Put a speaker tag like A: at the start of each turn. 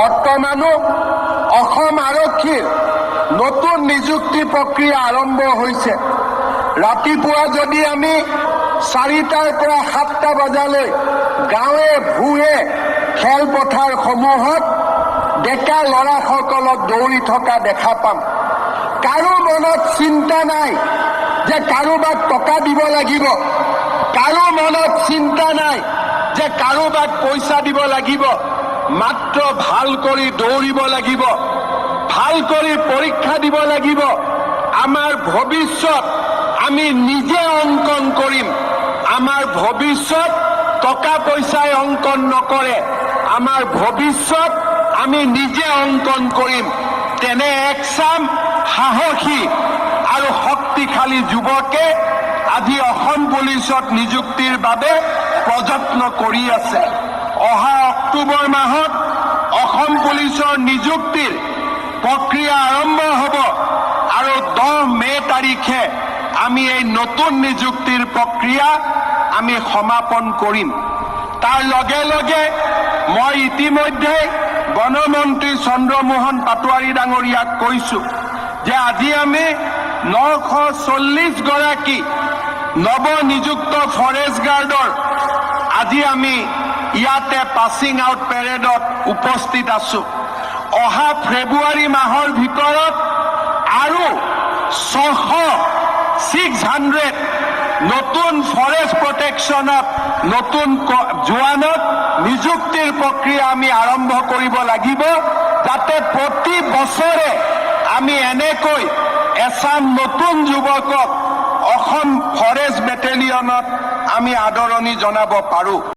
A: বৰ্তমানো অসম আৰক্ষীৰ নতুন নিযুক্তি প্ৰক্ৰিয়া আৰম্ভ হৈছে। ৰাতিপুৱা যদি আমি 4টাৰ পৰা 7টা বজালৈ গাঁৱে ভূঞে খেলপথাৰসমূহত ডেকা ল'ৰাসকলক দৌৰি থকা দেখা পাম। কাৰো মনত চিন্তা নাই যে কাৰোবাক টকা দিব লাগিব, কাৰো মনত চিন্তা নাই যে কাৰোবাক পইচা দিব লাগিব। মাত্ৰ ভাল কৰি দৌৰিব লাগিব, ভাল কৰি পৰীক্ষা দিব লাগিব। আমাৰ ভৱিষ্যত আমি নিজে অংকন কৰিম। আমাৰ ভৱিষ্যত টকা পইচাই অংকন নকৰে, আমাৰ ভৱিষ্যত আমি নিজে অংকন কৰিম। তেনে একচাম সাহসী আৰু শক্তিশালী যুৱকে আজি অসম পুলিচত নিযুক্তিৰ বাবে প্ৰযত্ন কৰি আছে। অহা অক্টোবৰ মাহত অসম পুলিচৰ নিযুক্তিৰ প্ৰক্ৰিয়া আৰম্ভ হ'ব আৰু 10 মে তাৰিখে আমি এই নতুন নিযুক্তিৰ প্ৰক্ৰিয়া আমি সমাপন কৰিম। তাৰ লগে লগে মই ইতিমধ্যে বনমন্ত্ৰী চন্দ্ৰমোহন পাটোৱাৰী ডাঙৰীয়াক কৈছোঁ যে আজি আমি 940 গৰাকী নৱনিযুক্ত ফৰেষ্ট গাৰ্ডৰ আজি আমি ইয়াতে পাছিং আউট পেৰেডত উপস্থিত আছোঁ। অহা ফেব্ৰুৱাৰী মাহৰ ভিতৰত আৰু 600 নতুন ফৰেষ্ট প্ৰটেকশ্যনত নতুন জোৱানক নিযুক্তিৰ প্ৰক্ৰিয়া আমি আৰম্ভ কৰিব লাগিব, যাতে প্ৰতি বছৰে আমি এনেকৈ এচাম নতুন যুৱকক অসম ফৰেষ্ট বেটেলিয়নত আমি আদৰণি জনাব পাৰোঁ।